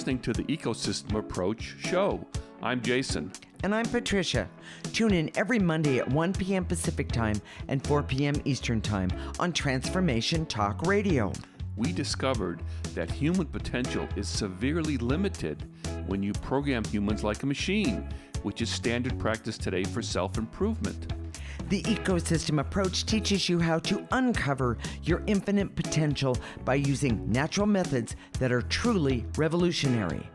listening to the Ecosystem Approach show. I'm Jason. And I'm Patricia. Tune in every Monday at 1 p.m. Pacific Time and 4 p.m. Eastern Time on Transformation Talk Radio. We discovered that human potential is severely limited when you program humans like a machine, which is standard practice today for self-improvement. The Ecosystem Approach teaches you how to uncover your infinite potential by using natural methods that are truly revolutionary.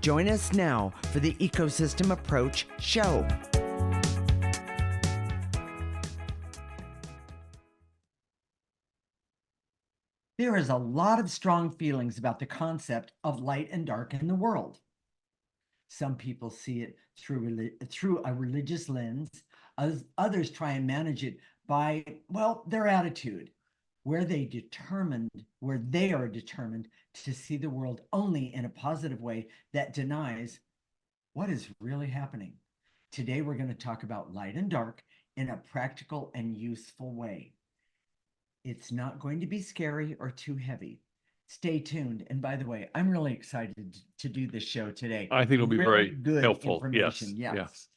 Join us now for the Ecosystem Approach show. There is a lot of strong feelings about the concept of light and dark in the world. Some people see it through a religious lens. Others try and manage it by, their attitude, where they are determined to see the world only in a positive way that denies what is really happening. Today, we're going to talk about light and dark in a practical and useful way. It's not going to be scary or too heavy. Stay tuned. And by the way, I'm really excited to do this show today. I think it'll be really very good helpful. information. Yes.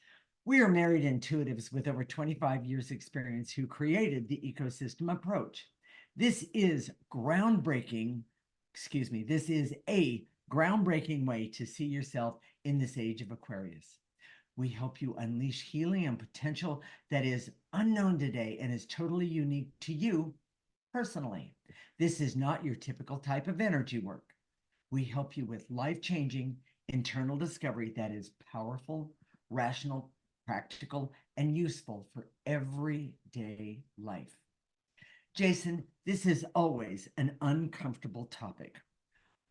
We are married intuitives with over 25 years experience who created the Ecosystem Approach. This is a groundbreaking way to see yourself in this age of Aquarius. We help you unleash healing and potential that is unknown today and is totally unique to you personally. This is not your typical type of energy work. We help you with life-changing internal discovery that is powerful, rational, practical, and useful for everyday life. Jason, this is always an uncomfortable topic.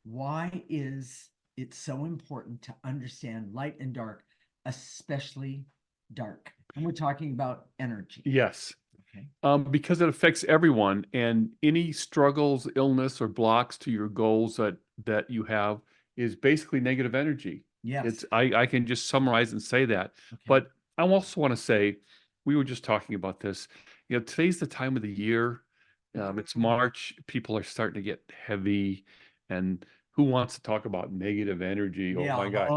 Why is it so important to understand light and dark, especially dark? And we're talking about energy. Yes. Okay. Because it affects everyone, and any struggles, illness, or blocks to your goals that you have is basically negative energy. Yes. I can just summarize and say that. Okay. But I also want to say, we were just talking about this. Today's the time of the year. It's March. People are starting to get heavy, and who wants to talk about negative energy? Yeah. Oh my gosh.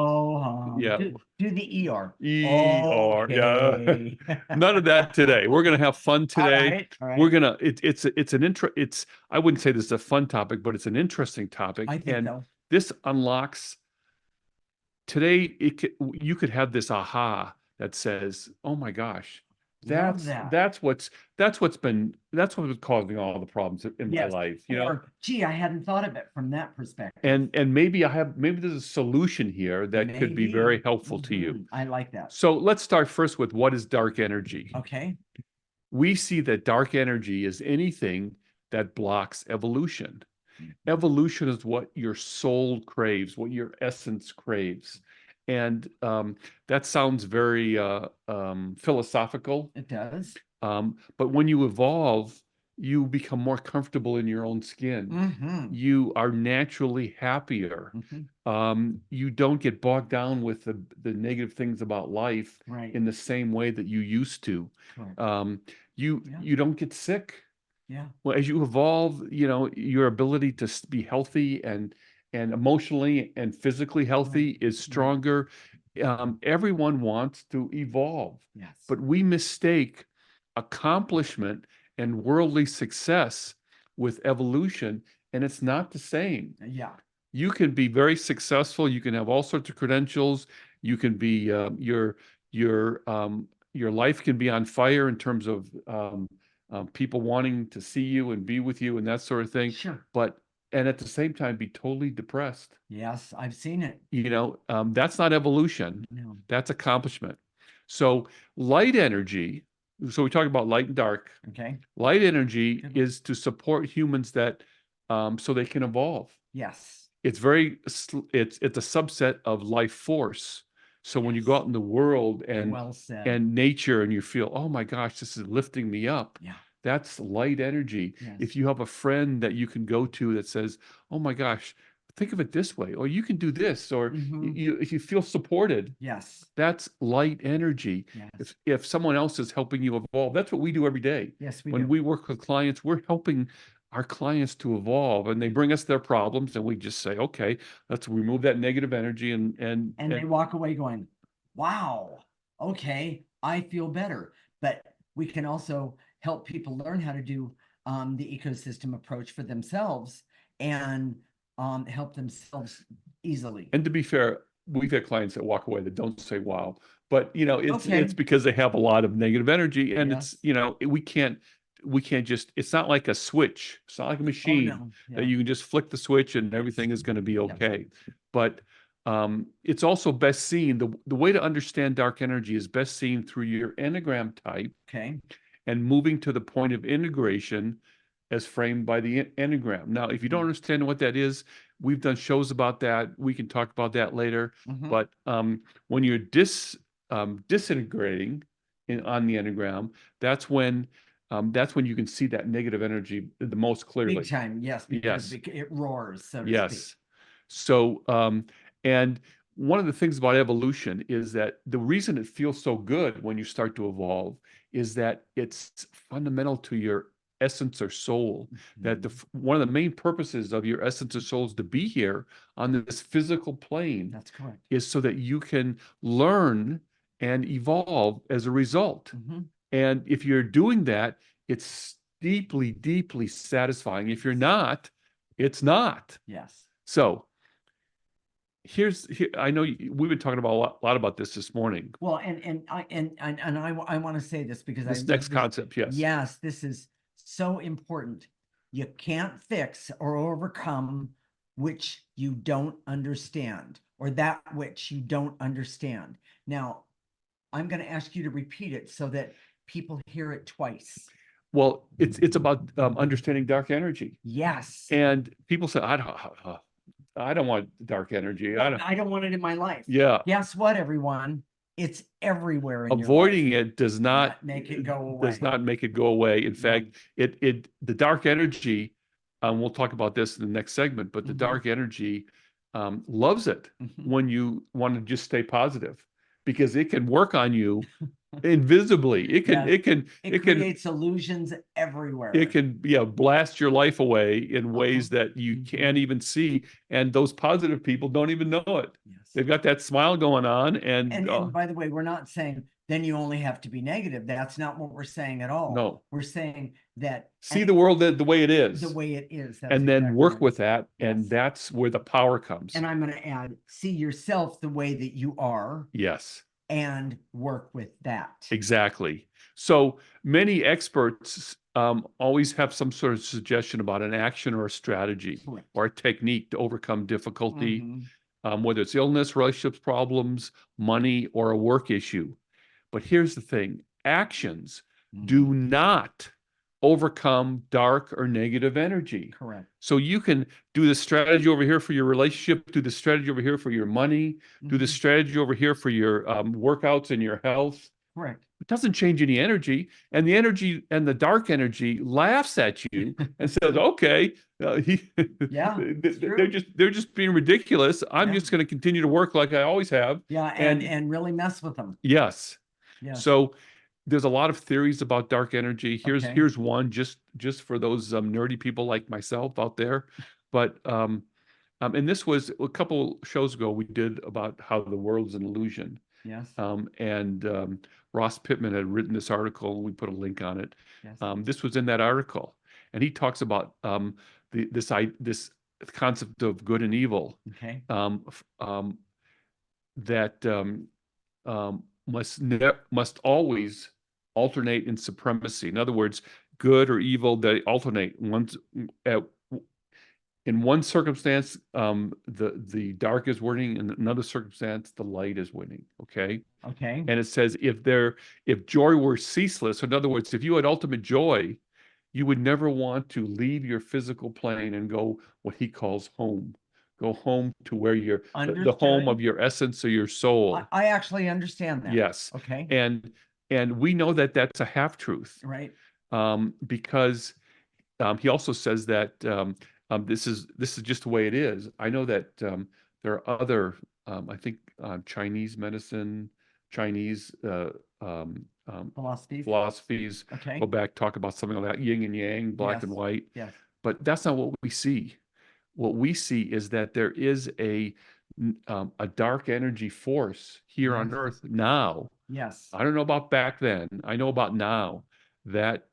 Yeah. Do the ER. Okay. Yeah. None of that today. We're gonna have fun today. All right. We're gonna. I wouldn't say this is a fun topic, but it's an interesting topic. I think so. This unlocks. Today, you could have this aha that says, "Oh my gosh, that's what's been causing all the problems in my life." Gee, I hadn't thought of it from that perspective. And maybe there's a solution here that could be very helpful to you. I like that. So let's start first with what is dark energy. Okay. We see that dark energy is anything that blocks evolution. Evolution is what your soul craves, what your essence craves. And that sounds very philosophical. It does. But when you evolve, you become more comfortable in your own skin. Mm-hmm. You are naturally happier. Mm-hmm. You don't get bogged down with the negative things about life in the same way that you used to. Right. You don't get sick. Yeah. Well, as you evolve, your ability to be healthy and emotionally and physically healthy is stronger. Everyone wants to evolve. Yes. But we mistake accomplishment and worldly success with evolution, and it's not the same. Yeah. You can be very successful. You can have all sorts of credentials. You can be your life can be on fire in terms of people wanting to see you and be with you and that sort of thing. Sure. And at the same time, be totally depressed. Yes, I've seen it. That's not evolution. No. That's accomplishment. So light energy. So we talk about light and dark. Okay. Light energy is to support humans that so they can evolve. Yes. It's a subset of life force. So when you go out in the world and nature and you feel, oh my gosh, this is lifting me up. Yeah. That's light energy. Yes. If you have a friend that you can go to that says, oh my gosh, think of it this way, or you can do this, or if you feel supported, that's light energy. Yes. If someone else is helping you evolve, that's what we do every day. Yes, when we work with clients, we're helping our clients to evolve, and they bring us their problems, and we just say, okay, let's remove that negative energy And they walk away going, wow, okay, I feel better. But we can also help people learn how to do the ecosystem approach for themselves and help themselves easily. And to be fair, we've had clients that walk away that don't say wow, but you know, it's Okay. because they have a lot of negative energy, and Yes. it's, you know, we can't just, it's not like a switch. It's not like a Oh, machine no. that Yeah. you can just flick the switch and everything is going to be Yep. okay. But it's also best seen, the way to understand dark energy is best seen through your enneagram type Okay. and moving to the point of integration as framed by the enneagram. Now, if you don't understand what that is, we've done shows about that. We can talk about that later. Mhm. But when you're disintegrating on the enneagram, that's when you can see that negative energy the most clearly. Big time, yes, because Yes. it roars, so to speak. Yes. So, and one of the things about evolution is that the reason it feels so good when you start to evolve is that it's fundamental to your essence or soul. That one of the main purposes of your essence or soul is to be here on this physical plane. That's correct. Is so that you can learn and evolve as a result. And if you're doing that, it's deeply, deeply satisfying. If you're not, it's not. Yes. So I know we've been talking about a lot about this morning. Well, I want to say this because This next concept, yes. Yes, this is so important. You can't fix or overcome which you don't understand, or that which you don't understand. Now, I'm going to ask you to repeat it so that people hear it twice. Well, it's about understanding dark energy. Yes. And people say, I don't want dark energy. I don't want it in my life. Yeah. Guess what, everyone? It's everywhere in Avoiding your life. it does not make it go away. Does not make it go away. In fact, the dark energy, we'll talk about this in the next segment, but the dark energy loves it when you want to just stay positive, because it can work on you invisibly. It creates illusions everywhere. It can blast your life away in ways that you can't even see, and those positive people don't even know it. Yes. They've got that smile going on, and by the way, we're not saying then you only have to be negative. That's not what we're saying at all. No, we're saying that see the world the way it is. The way it is. That's and then exactly work right. with that, Yes. and that's where the power comes. And I'm going to add, see yourself the way that you are. Yes. And work with that. Exactly. So many experts always have some sort of suggestion about an action or a strategy. Correct. Or a technique to overcome difficulty, whether it's illness, relationships problems, money, or a work issue. But here's the thing: actions do not overcome dark or negative energy. Correct. So you can do the strategy over here for your relationship, do the strategy over here for your money, do the strategy over here for your workouts and your health. Correct. It doesn't change any energy, and the energy and the dark energy laughs at you and says, "Okay, they're just being ridiculous. I'm just going to continue to work like I always have." Yeah, and really mess with them. Yes. Yes. So there's a lot of theories about dark energy. Here's one just for those nerdy people like myself out there. But and this was a couple shows ago we did about how the world's an illusion. Yes. And Ross Pittman had written this article, and we put a link on it. Yes. This was in that article, and he talks about this concept of good and evil. Okay. That must always alternate in supremacy. In other words, good or evil, they alternate. In one circumstance, the dark is winning. In another circumstance, the light is winning. Okay. Okay. And it says if joy were ceaseless, in other words, if you had ultimate joy, you would never want to leave your physical plane and go what he calls home. Go home to where you're the home of your essence or your soul. I actually understand that. Yes. Okay. And we know that that's a half truth. Right. Because he also says that this is just the way it is. I know that there are other I think Chinese medicine, Chinese philosophies Okay. go back, talk about something like that, yin and yang, black and white. Yes. but that's not what we see. What we see is that there is a dark energy force here on Yes. Earth now. Yes. I don't know about back then. I know about now that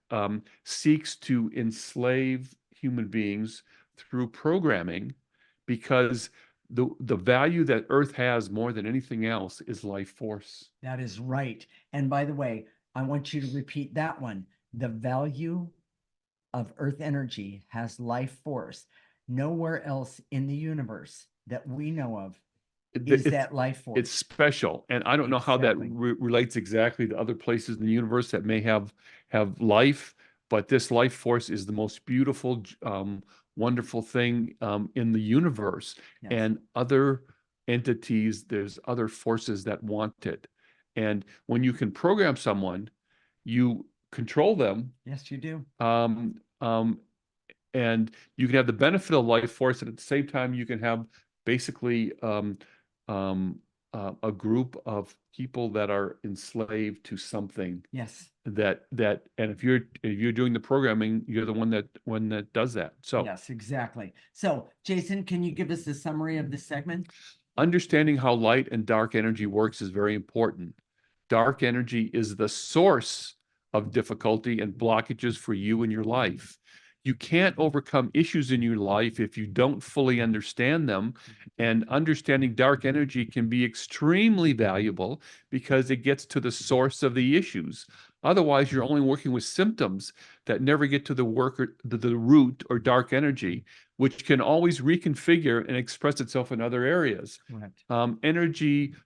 seeks to enslave human beings through programming, because the value that Earth has more than anything else is life force. That is right. And by the way, I want you to repeat that one. The value of Earth energy has life force. Nowhere else in the universe that we know of is It's that life force. it's special, and I don't know how that Exactly. relates exactly to other places in the universe that may have life, but this life force is the most beautiful, wonderful thing in the universe. Yes. And other entities, there's other forces that want it. And when you can program someone, you control them, Yes, you do. um, um, and you can have the benefit of life force, and at the same time, you can have basically um, a group of people that are enslaved to something Yes. and if you're doing the programming, you're the one that does that. So Yes, exactly. So, Jason, can you give us a summary of this segment? understanding how light and dark energy works is very important. Dark energy is the source of difficulty and blockages for you in your life. You can't overcome issues in your life if you don't fully understand them. And understanding dark energy can be extremely valuable because it gets to the source of the issues. Otherwise, you're only working with symptoms that never get to the root or dark energy, which can always reconfigure and express itself in other areas. Correct.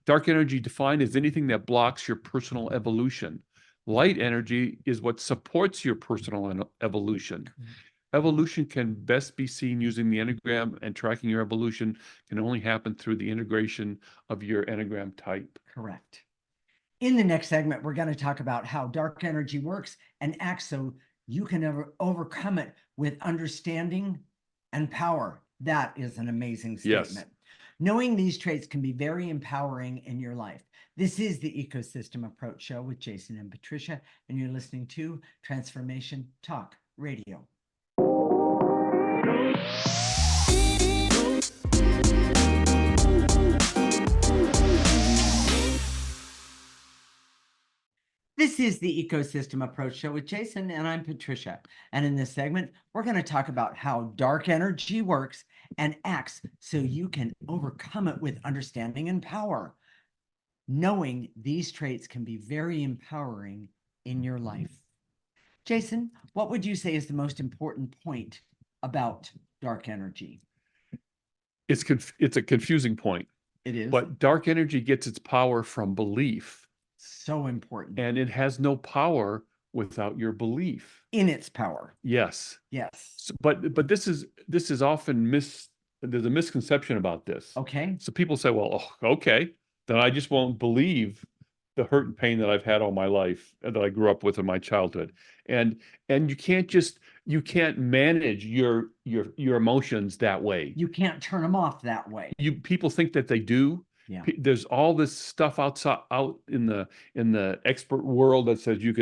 Dark energy defined as anything that blocks your personal evolution. Light energy is what supports your personal evolution. Evolution can best be seen using the Enneagram, and tracking your evolution can only happen through the integration of your Enneagram type. Correct. In the next segment, we're going to talk about how dark energy works and acts so you can overcome it with understanding and power. That is an amazing statement. Yes. Knowing these traits can be very empowering in your life. This is the Ecosystem Approach Show with Jason and Patricia, and you're listening to Transformation Talk Radio. This is the Ecosystem Approach Show with Jason, and I'm Patricia. And in this segment, we're going to talk about how dark energy works and acts so you can overcome it with understanding and power. Knowing these traits can be very empowering in your life. Jason, what would you say is the most important point about dark energy? It's a confusing point. It is. But dark energy gets its power from belief. So important. And it has no power without your belief. In its power. Yes. Yes. So, but this is often there's a misconception about this. Okay. So people say, well, oh, okay, then I just won't believe the hurt and pain that I've had all my life and that I grew up with in my childhood. And you can't manage your emotions that way. You can't turn them off that way. People think that they do. Yeah. There's all this stuff out in the expert world that says you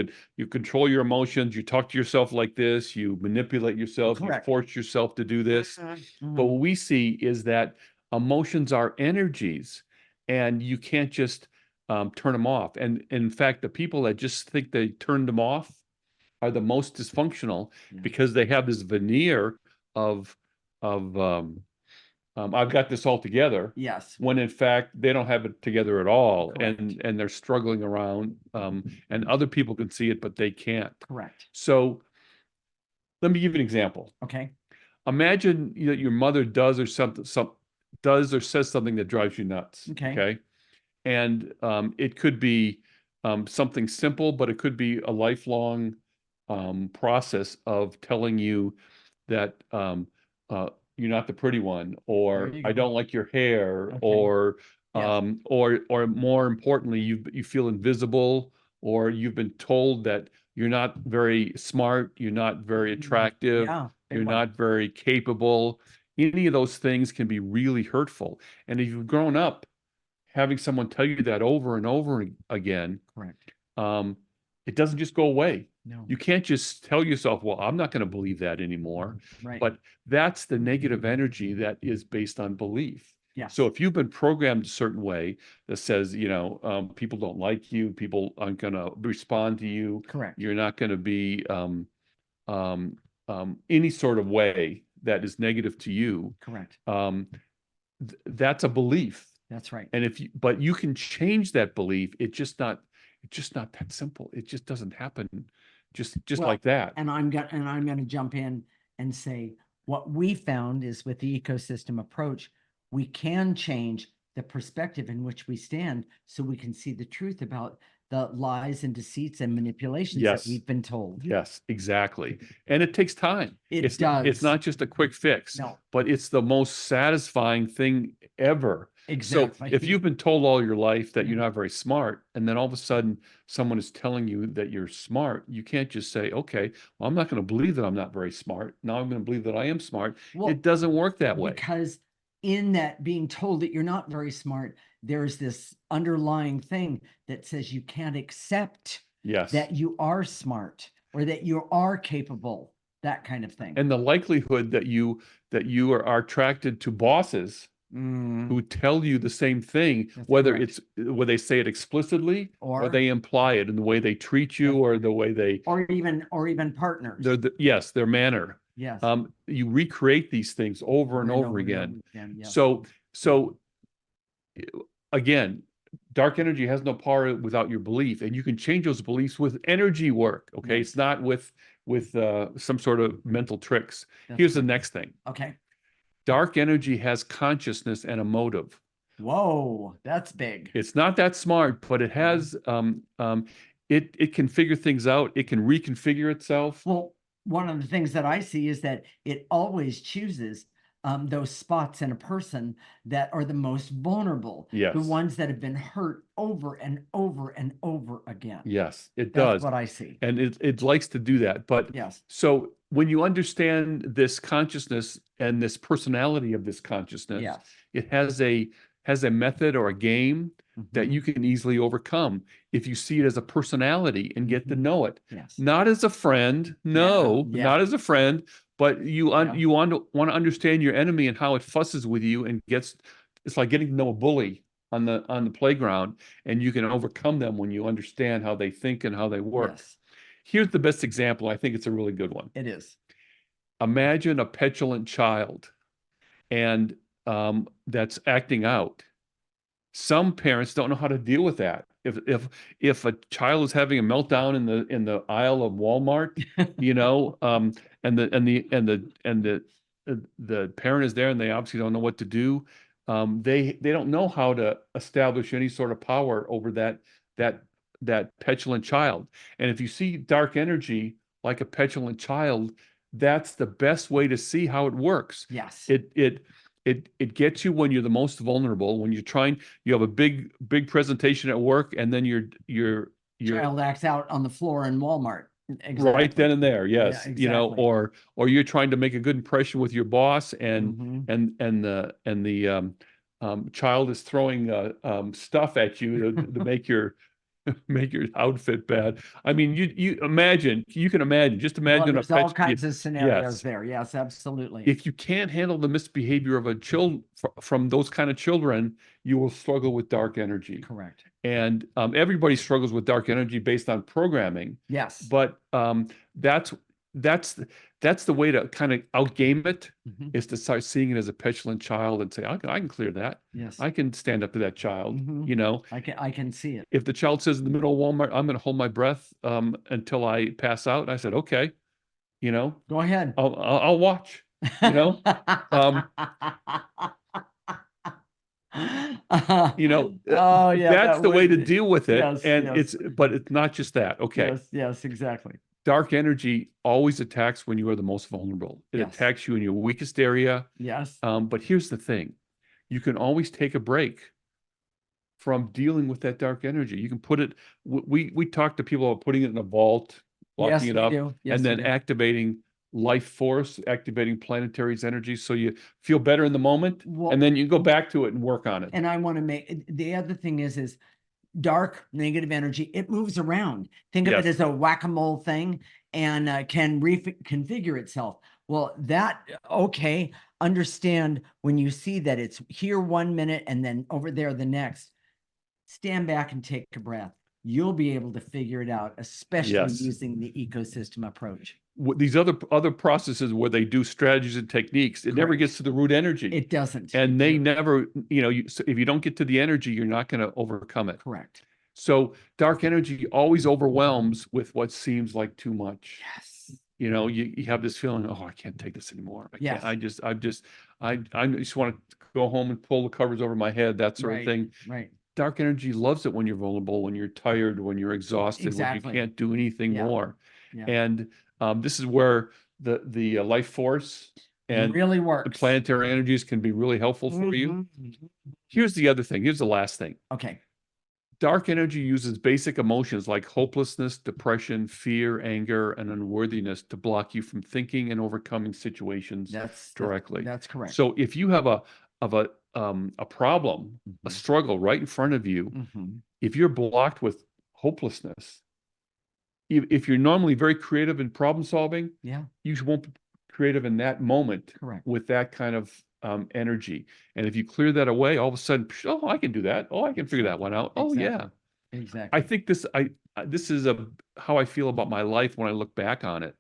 control your emotions, you talk to yourself like this, you manipulate yourself, Correct. you force yourself to do this. Mm-hmm. But what we see is that emotions are energies, and you can't just turn them off. And in fact, the people that just think they turned them off are the most dysfunctional, because they have this veneer of I've got this all together. Yes. When in fact they don't have it together at all. Correct. And they're struggling around, and other people can see it, but they can't. Correct. So let me give you an example. Okay. Imagine that your mother does or says something that drives you nuts. Okay. And it could be something simple, but it could be a lifelong process of telling you that you're not the pretty one, or I don't like your hair, Okay. or Yes. or more importantly, you feel invisible, or you've been told that you're not very smart, you're not very attractive, Yeah, big you're one. not very capable. Any of those things can be really hurtful. And if you've grown up having someone tell you that over and over again, Correct. It doesn't just go away. No. You can't just tell yourself, well, I'm not going to believe that anymore. Right. But that's the negative energy that is based on belief. Yes. So if you've been programmed a certain way that says, people don't like you, people aren't going to respond to you. Correct. You're not going to be any sort of way that is negative to you. Correct. That's a belief. That's right. And but you can change that belief. It's just not that simple. It just doesn't happen just Well, like that. And I'm gonna jump in and say what we found is with the ecosystem approach, we can change the perspective in which we stand so we can see the truth about the lies and deceits and manipulations Yes. that we've been told. Yes, exactly. And it takes time. It does. It's does. not just a quick fix. No. But it's the most satisfying thing ever. Exactly. So if you've been told all your life that you're Yeah. not very smart, and then all of a sudden someone is telling you that you're smart, you can't just say, okay, well, I'm not going to believe that I'm not very smart. Now I'm going to believe that I am smart. Well, it doesn't work that way. Because in that being told that you're not very smart, there's this underlying thing that says you can't accept Yes. that you are smart or that you are capable, that kind of thing. And the likelihood that you are attracted to bosses who tell you the same thing, That's whether correct. it's whether they say it explicitly or Or they imply it in the way they treat you or the way they or even partners. yes, their manner. Yes. You recreate these things over and over again. Yes. So again, dark energy has no power without your belief, and you can change those beliefs with energy work. Okay, Yes. it's not with some sort of mental tricks. That's Here's the right. next thing. Okay. Dark energy has consciousness and a motive. Whoa, that's big. It's not that smart, but it has it can figure things out. It can reconfigure itself. Well, one of the things that I see is that it always chooses those spots in a person that are the most vulnerable. Yes. The ones that have been hurt over and over and over again. Yes, it That's does. what I see. And it likes to do that. But yes. So when you understand this consciousness and this personality of this consciousness, Yes. it has a method or a game that you can easily overcome if you see it as a personality and get to know it. Yes. Not as a friend, no, Yeah. not as a friend, but you want to understand your enemy and how it fusses with you and it's like getting to know a bully on the playground, and you can overcome them when you understand how they think and how they work. Yes. Here's the best example. I think it's a really good one. It is. Imagine a petulant child and that's acting out. Some parents don't know how to deal with that. If a child is having a meltdown in the aisle of Walmart, and the parent is there and they obviously don't know what to do, they don't know how to establish any sort of power over that petulant child. And if you see dark energy like a petulant child, that's the best way to see how it works. Yes. It gets you when you're the most vulnerable, when you have a big presentation at work, and then your child acts out on the floor in Walmart. Exactly. Right then and there, yes. Yeah, exactly. Or you're trying to make a good impression with your boss, and the child is throwing stuff at you to make your outfit bad. I mean, you can imagine, just imagine there's all kinds of scenarios there. Yes, absolutely. If you can't handle the misbehavior of from those kind of children, you will struggle with dark energy. Correct. And everybody struggles with dark energy based on programming. Yes. But that's the way to kind of outgame it, is to start seeing it as a petulant child and say, I can clear that. Yes. I can stand up to that child. I can see it. If the child says in the middle of Walmart, I'm going to hold my breath until I pass out, I said, okay, go ahead. I'll watch. Oh yeah, that's the way to deal with it. Yes, and but it's not just that. Okay. Yes, exactly. Dark energy always attacks when you are the most vulnerable. It attacks you in your weakest area. Yes. But here's the thing. You can always take a break from dealing with that dark energy. You can put it, we talk to people about putting it in a vault, locking it up, and then activating life force, activating planetary's energy, so you feel better in the moment, and then you go back to it and work on it. And I want to make, the other thing is dark negative energy, it moves around. Think of it Yes. as a whack-a-mole thing, and can reconfigure itself. Well, okay, understand when you see that it's here 1 minute and then over there the next, stand back and take a breath. You'll be able to figure it out, especially Yes. using the ecosystem approach. These other processes where they do strategies and techniques, it never Correct. gets to the root energy. It doesn't. And they never, so if you don't get to the energy, you're not going to overcome it. Correct. So dark energy always overwhelms with what seems like too much. Yes. You have this feeling, oh, I can't take this anymore. I Yes. can't. I just want to go home and pull the covers over my head, that sort of thing. Right. Dark energy loves it when you're vulnerable, when you're tired, when you're exhausted, when you can't do anything more. Yeah. And this is where the life force and really works. the planetary energies can be really helpful for you. Here's the other thing. Here's the last thing. Okay. Dark energy uses basic emotions like hopelessness, depression, fear, anger, and unworthiness to block you from thinking and overcoming situations directly. That's correct. So if you have a problem, a struggle right in front of you, if you're blocked with hopelessness, if you're normally very creative in problem solving, you won't be creative in that moment with that kind of energy. And if you clear that away, all of a sudden, oh, I can do that. Oh, I can figure that one out. Oh, yeah. Exactly. I think this is how I feel about my life when I look back on it.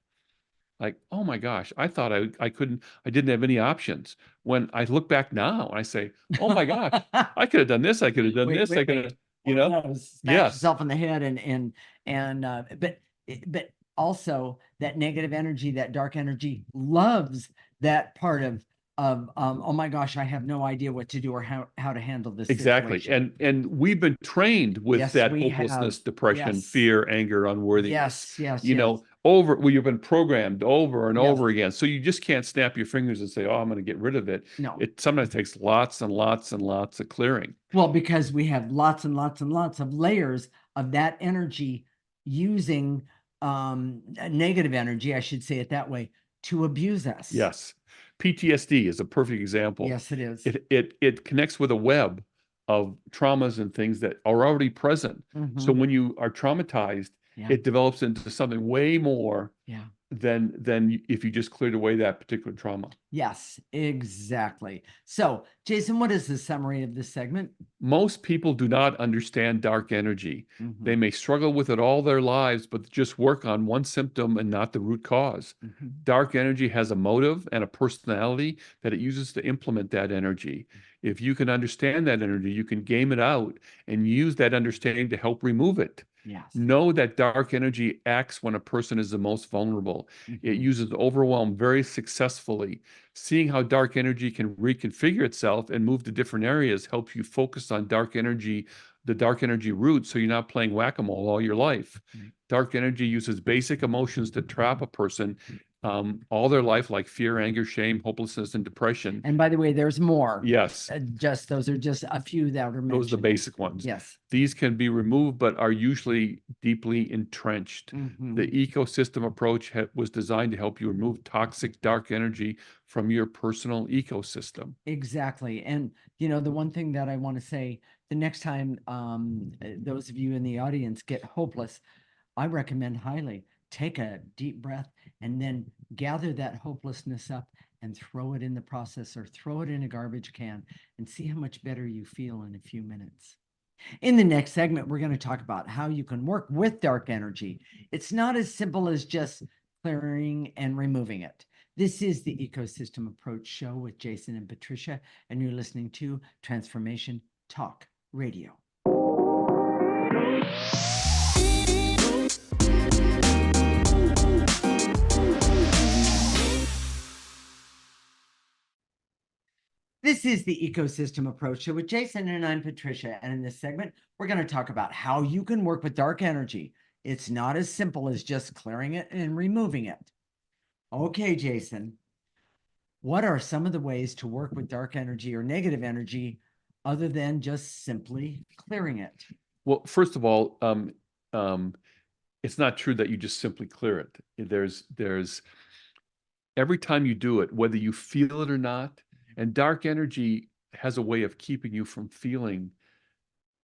Like, oh my gosh, I thought I didn't have any options. When I look back now and I say, oh my gosh, I could have done this. I could have done this. I could have, smash yourself in the head but also that negative energy, that dark energy loves that part of oh my gosh, I have no idea what to do or how to handle this situation. And we've been trained with that hopelessness, depression, fear, anger, unworthiness. You've been programmed over and over again. So you just can't snap your fingers and say, oh, I'm going to get rid of it. No. It sometimes takes lots and lots and lots of clearing. Well, because we have lots and lots and lots of layers of that energy using negative energy, I should say it that way, to abuse us. Yes. PTSD is a perfect example. Yes, it is. It connects with a web of traumas and things that are already present. So when you are traumatized, it develops into something way more than if you just cleared away that particular trauma. Yes, exactly. So, Jason, what is the summary of this segment? Most people do not understand dark energy. They may struggle with it all their lives, but just work on one symptom and not the root cause. Dark energy has a motive and a personality that it uses to implement that energy. If you can understand that energy, you can game it out and use that understanding to help remove it. Yes. Know that dark energy acts when a person is the most vulnerable. It uses overwhelm very successfully. Seeing how dark energy can reconfigure itself and move to different areas helps you focus on the dark energy route, so you're not playing whack-a-mole all your life. Dark energy uses basic emotions to trap a person all their life, like fear, anger, shame, hopelessness, and depression. And by the way, there's more. Yes. Those are just a few that are mentioned. Those are the basic ones. Yes. These can be removed, but are usually deeply entrenched. The ecosystem approach was designed to help you remove toxic dark energy from your personal ecosystem. Exactly. And, the one thing that I want to say, the next time those of you in the audience get hopeless, I recommend highly take a deep breath and then gather that hopelessness up and throw it in the processor, throw it in a garbage can, and see how much better you feel in a few minutes. In the next segment, we're going to talk about how you can work with dark energy. It's not as simple as just clearing and removing it. This is the Ecosystem Approach Show with Jason and Patricia, and you're listening to Transformation Talk Radio. This is the Ecosystem Approach Show with Jason, and I'm Patricia. And in this segment, we're going to talk about how you can work with dark energy. It's not as simple as just clearing it and removing it. Okay, Jason, what are some of the ways to work with dark energy or negative energy other than just simply clearing it? Well, first of all, it's not true that you just simply clear it. There's every time you do it, whether you feel it or not, and dark energy has a way of keeping you from feeling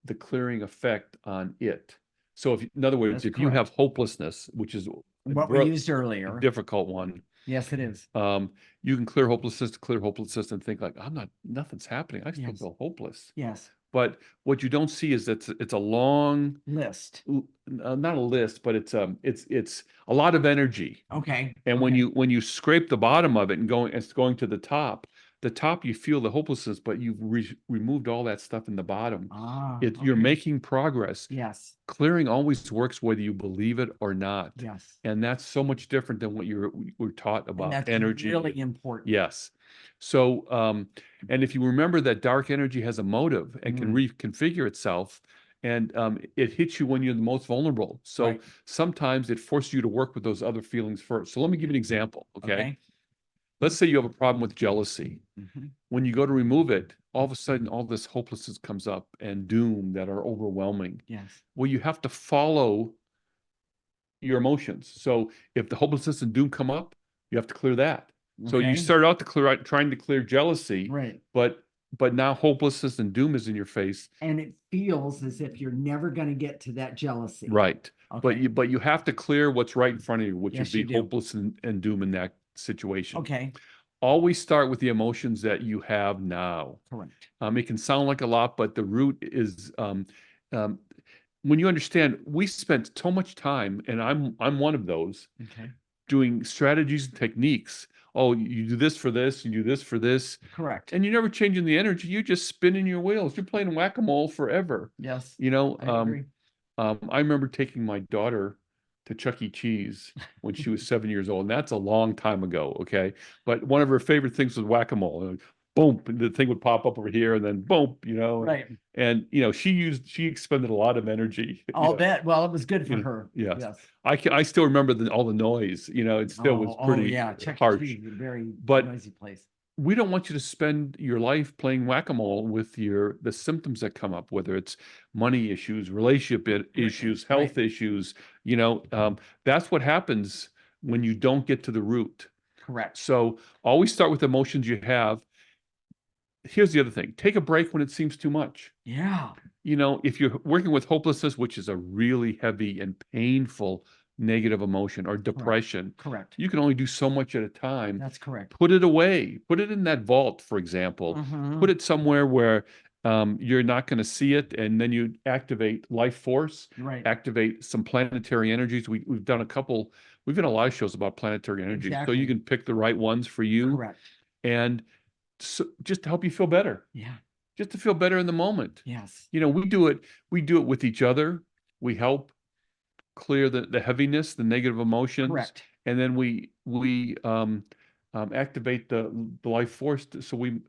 the clearing effect on it. So in other words, That's if you have correct. hopelessness, which is What we used a earlier. difficult one, Yes, it is. you can clear hopelessness and think like, nothing's happening. I still Yes. feel hopeless. Yes. But what you don't see is that it's a long List. not a list, but it's a lot of energy. Okay. And Okay. when you scrape the bottom of it and it's going to the top you feel the hopelessness, but you've removed all that stuff in the bottom. You're Okay. making progress. Yes. Clearing always works whether you believe it or not. Yes. And that's so much different than what we're taught And about that's energy. really important. Yes. So, and if you remember that dark energy has a motive and can reconfigure itself, and it hits you when you're the most vulnerable. So Right. sometimes it forces you to work with those other feelings first. So let me give you an example. Okay. Okay. Let's say you have a problem with jealousy. Mhm. When you go to remove it, all of a sudden, all this hopelessness comes up and doom that are overwhelming. Yes. Well, you have to follow your emotions. So if the hopelessness and doom come up, you have to clear that. So you Okay. start out trying to clear jealousy, Right. but now hopelessness and doom is in your face. And it feels as if you're never going to get to that jealousy. Right. Okay. But you have to clear what's right in front of you, which Yes, would you be do. hopeless and doom in that situation. Okay. Always start with the emotions that you have now. Correct. It can sound like a lot, but the root is um, when you understand, we spent so much time, and I'm one of those, Okay. doing strategies and techniques. Oh, you do this for this, you do this for this. Correct. And you're never changing the energy. You're just spinning your wheels. You're playing whack-a-mole forever. Yes. You know, I agree. I remember taking my daughter to Chuck E. Cheese when she was 7 years old, and that's a long time ago, okay? But one of her favorite things was whack-a-mole. Boom, and the thing would pop up over here, and then boom, Right. And she expended a lot of energy. I'll bet. Well, it was good for You know, her. yes. Yes. I still remember all the noise. It still was pretty yeah. Chuck E. harsh. Cheese is a very But noisy place. we don't want you to spend your life playing whack-a-mole with the symptoms that come up, whether it's money issues, relationship issues, health issues. That's what happens when you don't get to the root. Correct. So always start with emotions you have. Here's the other thing. Take a break when it seems too much. Yeah. If you're working with hopelessness, which is a really heavy and painful negative emotion, or depression, Correct. you can only do so much at a time. That's correct. Put it away. Put it in that vault, for example. Put it somewhere where you're not going to see it, and then you activate life force, Right. activate some planetary energies. We've done a lot of shows about planetary energies. So you Exactly. can pick the right ones for you. Correct. And just to help you feel better. Yeah. Just to feel better in the moment. Yes. We do it with each other. We help clear the heaviness, the negative emotions. Correct. And then we activate the life force so we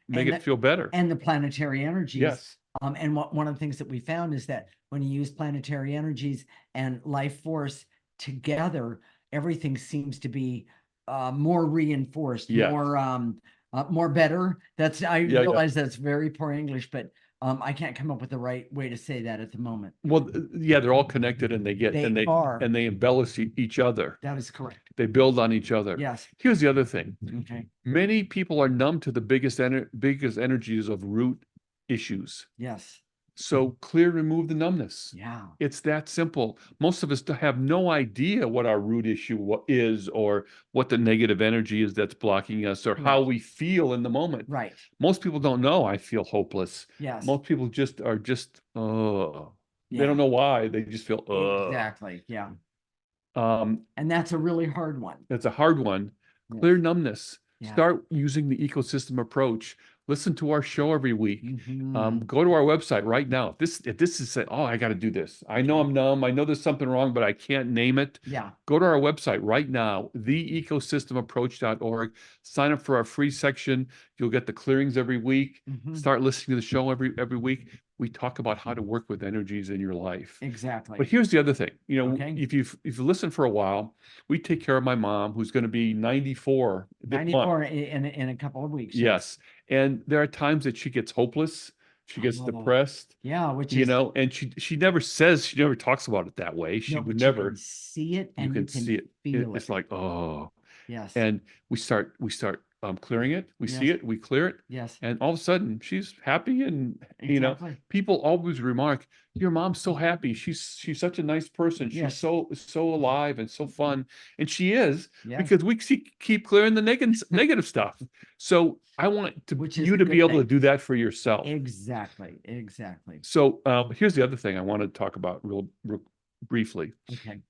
make it feel better. And the planetary energies. Yes. And one of the things that we found is that when you use planetary energies and life force together, everything seems to be more reinforced, Yes. more better. I Yeah. realize that's very poor English, but I can't come up with the right way to say that at the moment. Well, yeah, they're all connected, and They are. and they embellish each other. That is correct. They build on each other. Yes. Here's the other thing. Okay. Many people are numb to the biggest energies of root issues. Yes. So remove the numbness. Yeah. It's that simple. Most of us have no idea what our root issue is, or what the negative energy is that's blocking us, or how we feel in the moment. Right. Most people don't know I feel hopeless. Yes. Most people are just, they Yeah. don't know why. They just feel, Exactly. Yeah. And that's a really hard one. It's a hard one. Yes. Clear numbness. Yeah. Start using the ecosystem approach. Listen to our show every week. Mhm. Go to our website right now. If this is saying, I got to do this. I know I'm numb. I know there's something wrong, but I can't name it. Yeah. Go to our website right now, theecosystemapproach.org. Sign up for our free section. You'll get the clearings every week. Start listening to the show every week. We talk about how to work with energies in your life. Exactly. But here's the other thing. Okay. If you've listened for a while, we take care of my mom, who's going to be 94 this month. 94 in a couple of weeks. Yes. And there are times that she gets hopeless. She gets depressed. Yeah, which is, and she never talks about it that way. She would never. You can see it, and you can see it. feel It's it. like, oh. Yes. And we start clearing it. We see Yes. it, we clear it, Yes. and all of a sudden she's happy. And Exactly. people always remark, "Your mom's so happy. She's such a nice person. She's Yes. so alive and so fun." And she is, Yes. because we keep clearing the negative stuff. So I want Which is you a to good be able to thing. do that for yourself. Exactly. Exactly. So here's the other thing I want to talk about real briefly. Okay.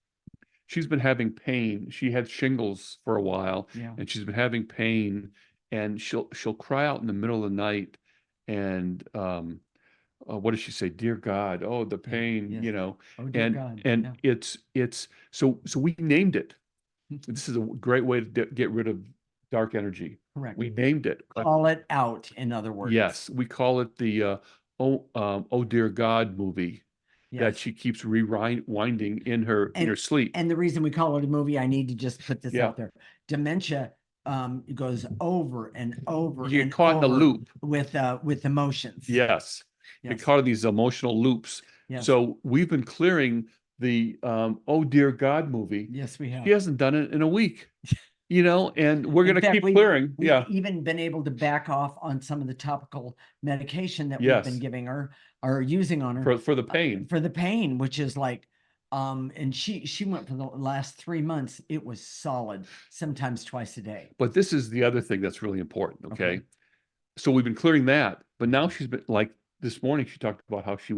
She's been having pain. She had shingles for a while, Yeah. and she's been having pain, and she'll cry out in the middle of the night, and what does she say? Dear God, oh, the Yeah. pain, Yes. Oh, dear God. and Yeah. it's so we named it. This is a great way to get rid of dark energy. Correct. We named it. Call it out, in other words. Yes, we call it the oh dear God movie that Yes. she keeps rewinding in her sleep. And the reason we call it a movie, I need to just put this Yeah. out there. Dementia goes over and over You get and caught in a over loop. with emotions. Yes. Yes. Get caught in these emotional loops. Yes. So we've been clearing the oh dear God movie. Yes, we have. She hasn't done it in a week. And we're In going to fact, keep clearing. We've Yeah. even been able to back off on some of the topical medication that we've Yes. been giving her or using on her For the pain. for the pain, which is like, and she went for the last 3 months. It was solid, sometimes twice a day. But this is the other thing that's really important. Okay. Okay. So we've been clearing that, but now she's been like this morning, she talked about how she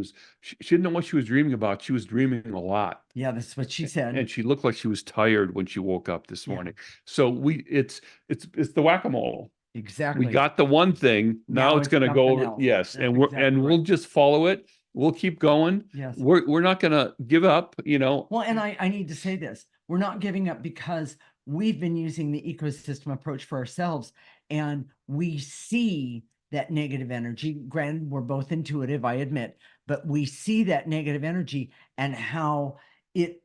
didn't know what she was dreaming about. She was dreaming a lot. Yeah, that's what she said. And she looked like she was tired when she woke up this Yeah. morning. So it's the whack-a-mole. Exactly. We got the one thing. Now it's going to go over. something else. Yes. That's And exactly we'll right. just follow it. We'll keep going. Yes. We're not going to give up, Well, and I need to say this. We're not giving up because we've been using the ecosystem approach for ourselves, and we see that negative energy. Granted, we're both intuitive, I admit, but we see that negative energy and how it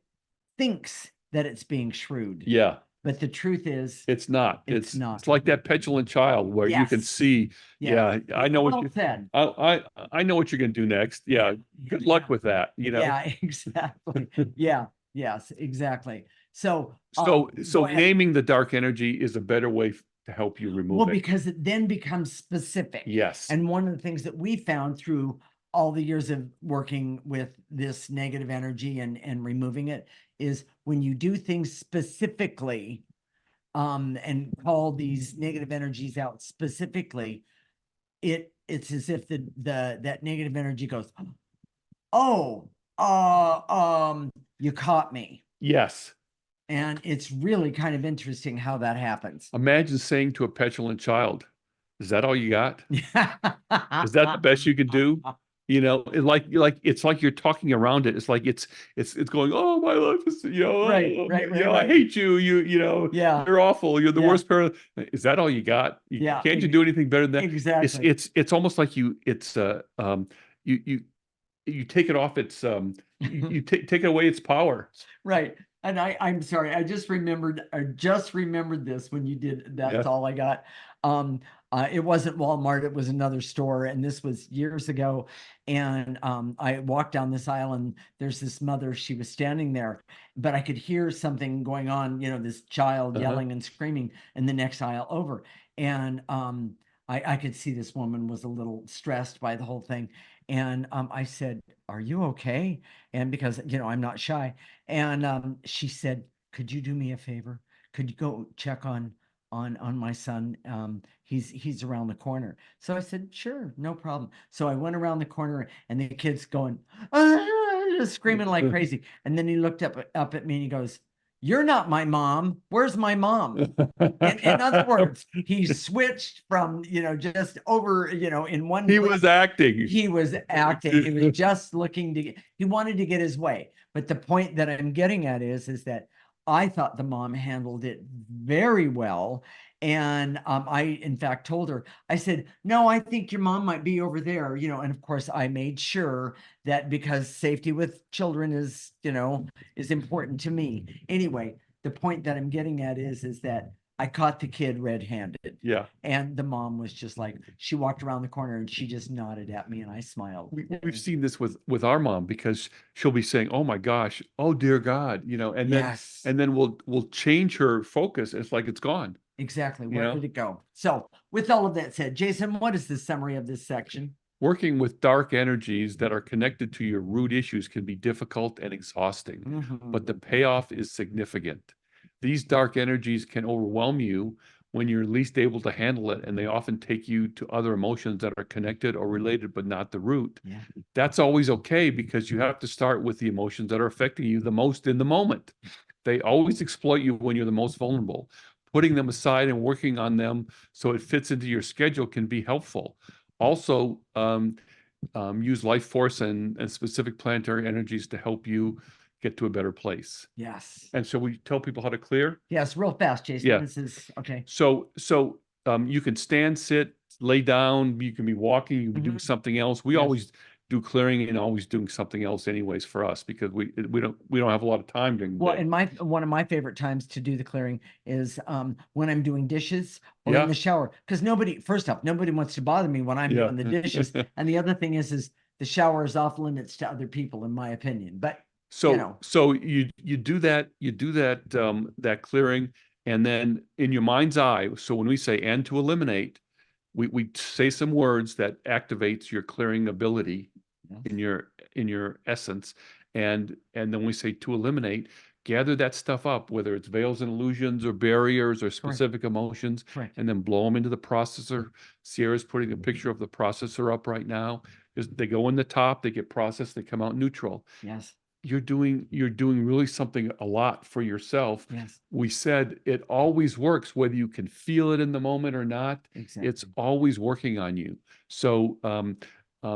thinks that it's being shrewd. Yeah. But the truth is, It's not. It's not. It's like that petulant child where you can Yes. see. Yes. Yeah, I know well what you. said. I know what you're going to do next. Yeah. Good luck Yeah. with that. Yeah, exactly. Yeah. Yes, exactly. So, So go ahead. naming the dark energy is a better way to help you remove Well, it. because it then becomes specific. Yes. And one of the things that we found through all the years of working with this negative energy and removing it is when you do things specifically, and call these negative energies out specifically, it's as if that negative energy goes, oh, you caught me. Yes. And it's really kind of interesting how that happens. Imagine saying to a petulant child, "Is that all you got? Is that the best you could do?" It's like you're talking around it. It's like it's going, "Oh, my life is, Right. I hate you. Yeah. You're awful. You're the Yeah. worst parent." Is that all you got? Yeah. Can't you do anything better than that? Exactly. It's almost like you take it off its you take it away its power. Right. And I'm sorry, I just remembered this when you did That's Yeah. All I Got. It wasn't Walmart, it was another store, and this was years ago. And I walked down this aisle and there's this mother, she was standing there, but I could hear something going on, this child yelling and screaming in the next aisle over. And I could see this woman was a little stressed by the whole thing. And I said, "Are you okay?" And because, I'm not shy. And she said, "Could you do me a favor? Could you go check on my son? He's around the corner." So I said, "Sure, no problem." So I went around the corner and the kid's going, just screaming like crazy. And then he looked up at me and he goes, "You're not my mom. Where's my mom?" In other words, he switched from, just over, in one. He was acting. He was acting. He was just he wanted to get his way. But the point that I'm getting at is that I thought the mom handled it very well. And I, in fact, told her, I said, "No, I think your mom might be over there," and of course I made sure that because safety with children is important to me. Anyway, the point that I'm getting at is that I caught the kid red-handed. Yeah. And the mom was just like, she walked around the corner and she just nodded at me and I smiled. We've seen this with our mom, because she'll be saying, "Oh my gosh, oh dear God," and Yes. then we'll change her focus. It's like it's gone. Exactly. You Where know? did it go? So with all of that said, Jason, what is the summary of this section? Working with dark energies that are connected to your root issues can be difficult and exhausting, but the payoff is significant. These dark energies can overwhelm you when you're least able to handle it, and they often take you to other emotions that are connected or related, but not the root. Yeah. That's always okay, because you have to start with the emotions that are affecting you the most in the moment. They always exploit you when you're the most vulnerable. Putting them aside and working on them so it fits into your schedule can be helpful. Also, use life force and specific planetary energies to help you get to a better place. Yes. And so we tell people how to clear. Yes, real fast, Jason. Yeah. This is okay. So you can stand, sit, lay down. You can be walking. You can be doing something else. We Yes. always do clearing and always doing something else anyways for us, because we don't have a lot of time during the Well, day. and one of my favorite times to do the clearing is when I'm doing dishes or in Yeah. the shower. Because first off, nobody wants to bother me when I'm Yeah. doing the dishes. And the other thing is the shower is off limits to other people, in my opinion. But So you know. so you do that that clearing, and then in your mind's eye. So when we say "and to eliminate," we say some words that activates your clearing ability Yes. in your essence, and then we say "to eliminate." Gather that stuff up, whether it's veils and illusions or barriers or specific emotions, Correct. and then blow them into the processor. Sierra's putting a picture of the processor up right now. They go in the top, they get processed, they come out neutral. Yes. You're doing really something a lot for yourself. Yes. We said it always works, whether you can feel it in the moment or not. Exactly. It's always working on you. So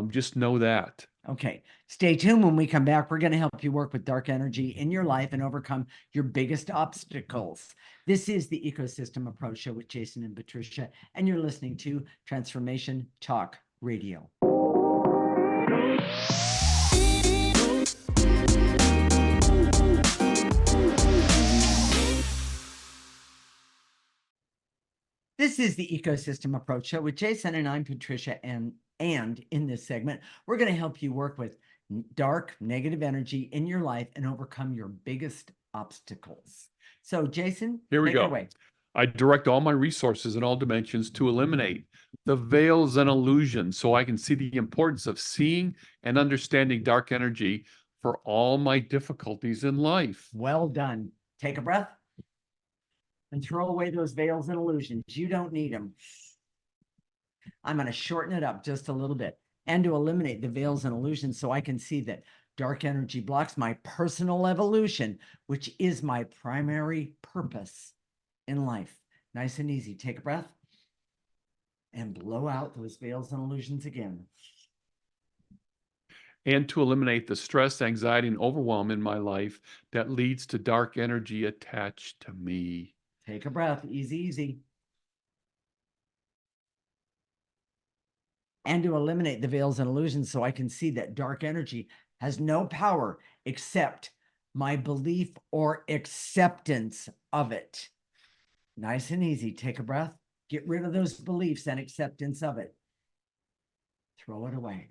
just know that. Okay, stay tuned. When we come back, we're going to help you work with dark energy in your life and overcome your biggest obstacles. This is the Ecosystem Approach Show with Jason and Patricia, and you're listening to Transformation Talk Radio. This is the Ecosystem Approach Show with Jason, and I'm Patricia. And in this segment, we're going to help you work with dark, negative energy in your life and overcome your biggest obstacles. So, Jason, here we take it go. away. I direct all my resources in all dimensions to eliminate the veils and illusions, so I can see the importance of seeing and understanding dark energy for all my difficulties in life. Well done. Take a breath and throw away those veils and illusions. You don't need them. I'm going to shorten it up just a little bit, and to eliminate the veils and illusions so I can see that dark energy blocks my personal evolution, which is my primary purpose in life. Nice and easy. Take a breath and blow out those veils and illusions again. And to eliminate the stress, anxiety, and overwhelm in my life that leads to dark energy attached to me. Take a breath. Easy, easy. And to eliminate the veils and illusions so I can see that dark energy has no power except my belief or acceptance of it. Nice and easy. Take a breath. Get rid of those beliefs and acceptance of it. Throw it away.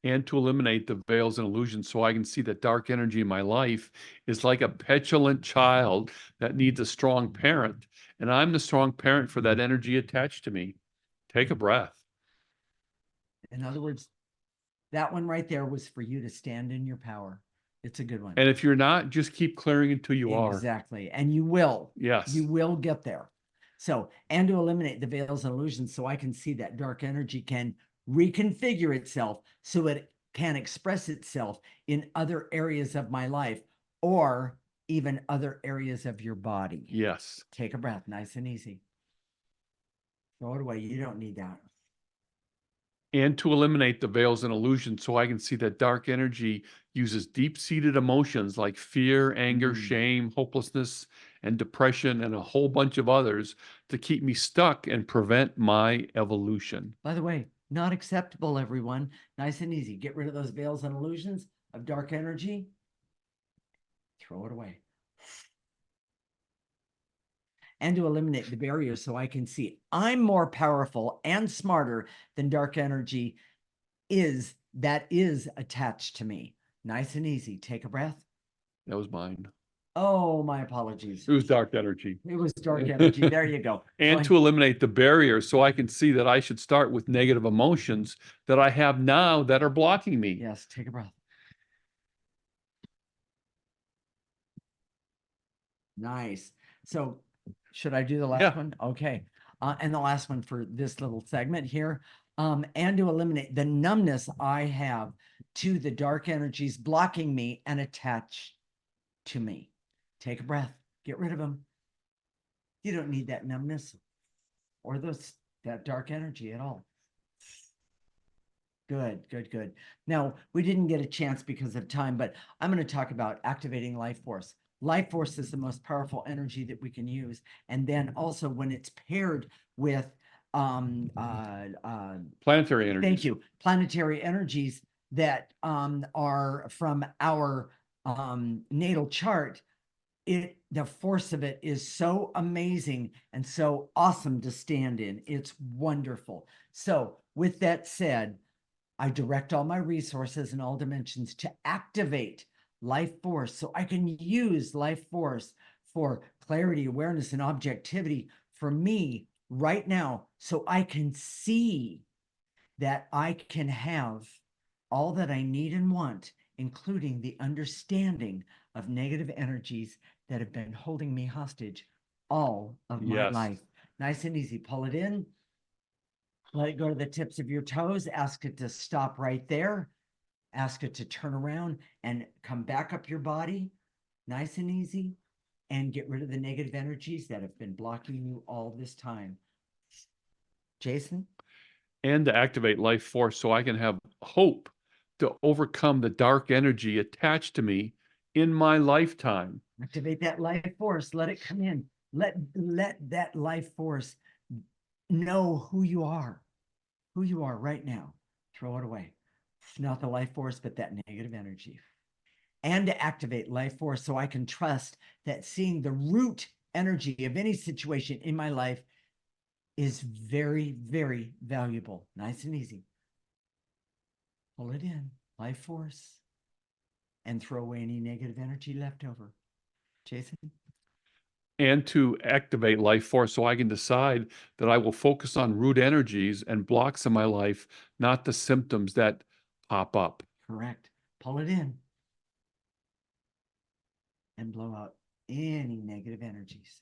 And to eliminate the veils and illusions so I can see that dark energy in my life is like a petulant child that needs a strong parent. And I'm the strong parent for that energy attached to me. Take a breath. In other words, that one right there was for you to stand in your power. It's a good one. And if you're not, just keep clearing until you are. Exactly. And you will. Yes. You will get there. So, and to eliminate the veils and illusions so I can see that dark energy can reconfigure itself so it can express itself in other areas of my life or even other areas of your body. Yes. Take a breath, nice and easy. Throw it away. You don't need that. And to eliminate the veils and illusions so I can see that dark energy uses deep-seated emotions like fear, anger, shame, hopelessness, and depression, and a whole bunch of others to keep me stuck and prevent my evolution. By the way, not acceptable, everyone. Nice and easy. Get rid of those veils and illusions of dark energy. Throw it away. And to eliminate the barriers so I can see I'm more powerful and smarter than dark energy that is attached to me. Nice and easy. Take a breath. That was mine. Oh, my apologies. It was dark energy. It was dark energy. There you go. And to eliminate the barrier so I can see that I should start with negative emotions that I have now that are blocking me. Yes, take a breath. Nice. So should I do the last one? Okay. And the last one for this little segment here. And to eliminate the numbness I have to the dark energies blocking me and attached to me. Take a breath. Get rid of them. You don't need that numbness or that dark energy at all. Good, good, good. Now, we didn't get a chance because of time, but I'm going to talk about activating life force. Life force is the most powerful energy that we can use. And then also when it's paired with planetary energies. Thank you. Planetary energies that are from our natal chart, the force of it is so amazing and so awesome to stand in. It's wonderful. So with that said, I direct all my resources in all dimensions to activate life force so I can use life force for clarity, awareness, and objectivity for me right now, so I can see that I can have all that I need and want, including the understanding of negative energies that have been holding me hostage all of my life. Nice and easy. Pull it in. Let it go to the tips of your toes. Ask it to stop right there. Ask it to turn around and come back up your body. Nice and easy. And get rid of the negative energies that have been blocking you all this time. Jason? And to activate life force so I can have hope to overcome the dark energy attached to me in my lifetime. Activate that life force. Let it come in. Let that life force know who you are right now. Throw it away. Not the life force, but that negative energy. And to activate life force so I can trust that seeing the root energy of any situation in my life is very, very valuable. Nice and easy. Pull it in, life force, and throw away any negative energy left over. Jason? And to activate life force so I can decide that I will focus on root energies and blocks in my life, not the symptoms that pop up. Correct. Pull it in and blow out any negative energies.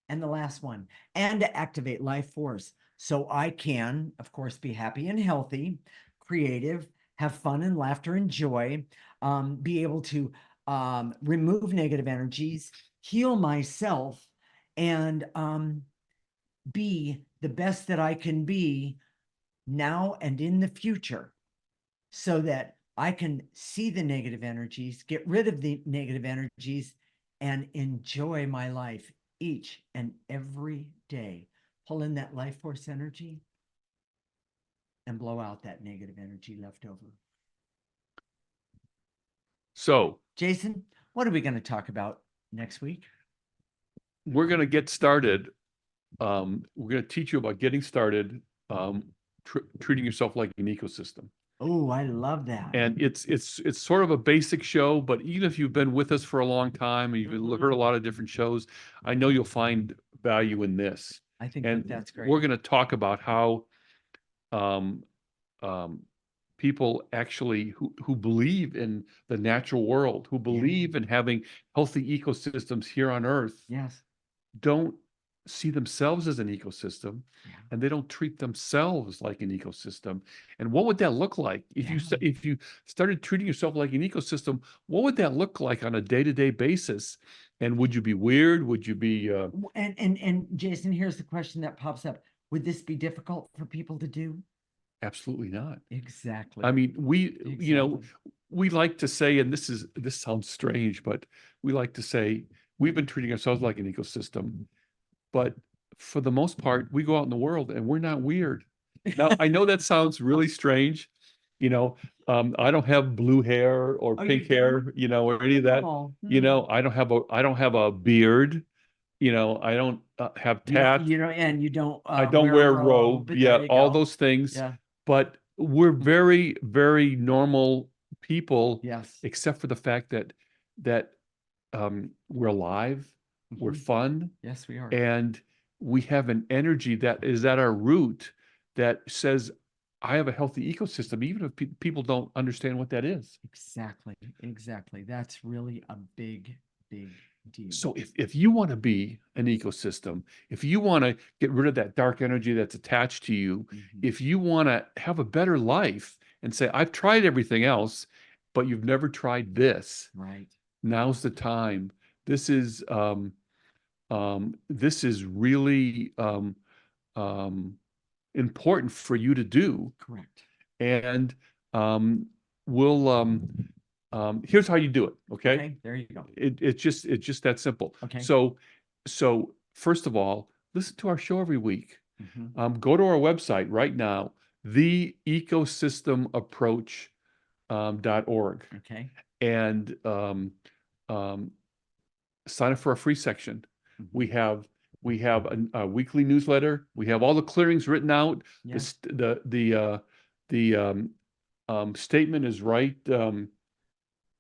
And the last one, and to activate life force so I can, of course, be happy and healthy, creative, have fun and laughter and joy, be able to remove negative energies, heal myself, and be the best that I can be now and in the future, so that I can see the negative energies, get rid of the negative energies, and enjoy my life each and every day. Pull in that life force energy and blow out that negative energy left over. So, Jason, what are we going to talk about next week? We're going to get started. We're going to teach you about getting started, treating yourself like an ecosystem. Oh, I love that. And it's sort of a basic show, but even if you've been with us for a long time and you've heard a lot of different shows, I know you'll find value in this. I think that's great. We're going to talk about how people actually who believe in the natural world, who believe in having healthy ecosystems here on Earth, don't see themselves as an ecosystem, and they don't treat themselves like an ecosystem. And what would that look like if you started treating yourself like an ecosystem? What would that look like on a day-to-day basis? And would you be weird? Would you be and Jason, here's the question that pops up: would this be difficult for people to do? Absolutely not. Exactly. I mean, you know, we like to say, and this sounds strange, but we like to say we've been treating ourselves like an ecosystem. But for the most part, we go out in the world and we're not weird. Now, I know that sounds really strange. You know, I don't have blue hair or pink hair, you know, or any of that. You know, I don't have a beard. You know, I don't have tats. You know, and you don't. I don't wear a robe. Yeah, all those things. Yeah. But we're very, very normal people, Yes. except for the fact that we're alive, we're Mhm. fun, Yes, we are. and we have an energy that is at our root that says, I have a healthy ecosystem, even if people don't understand what that is. Exactly. Exactly. That's really a big, big deal. So if you want to be an ecosystem, if you want to get rid of that dark energy that's attached to you, Mhm. if you want to have a better life and say, I've tried everything else, but you've never tried this, Right. now's the time. This is really important for you to do. Correct. And we'll here's how you do it. Okay. Okay. There you go. It's just that simple. Okay. So first of all, listen to our show every week. Mhm. Go to our website right now, theecosystemapproach.org, Okay. and sign up for a free section. Mhm. We have a weekly newsletter. We have all the clearings written out. Yes. The statement is right.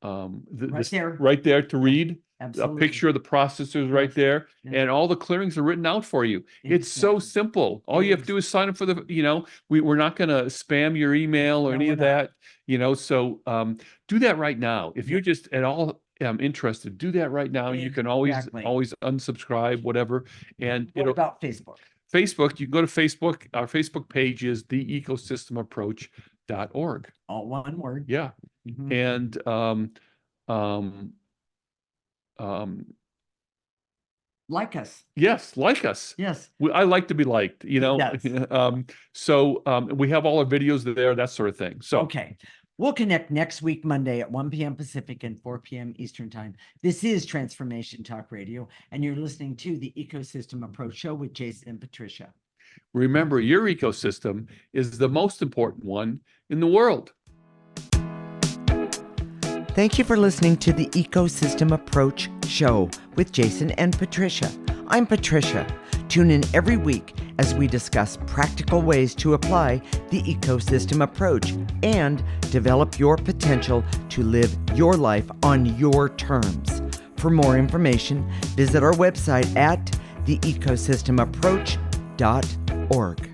Right there. Right there to read. A Absolutely. picture of the processors right Yes. there, Yes. and all the clearings are written out for you. It's so Exactly. simple. All you have to do is sign up for we're not going to spam your email or No, any we're of not. that, so do that right now. If Yeah. you're just at all interested, do that right now. You can always Exactly. unsubscribe, whatever. And What about Facebook? Facebook, you can go to Facebook. Our Facebook page is theecosystemapproach.org. All one word. Yeah. Mhm. And Like us. yes, like us. Yes. I like to be liked, Yes. So we have all our videos there, that sort of thing. So Okay. We'll connect next week, Monday at 1 p.m. Pacific and 4 p.m. Eastern Time. This is Transformation Talk Radio, and you're listening to the Ecosystem Approach Show with Jason and Patricia. remember, your ecosystem is the most important one in the world. Thank you for listening to the Ecosystem Approach Show with Jason and Patricia. I'm Patricia. Tune in every week as we discuss practical ways to apply the ecosystem approach and develop your potential to live your life on your terms. For more information, visit our website at theecosystemapproach.org.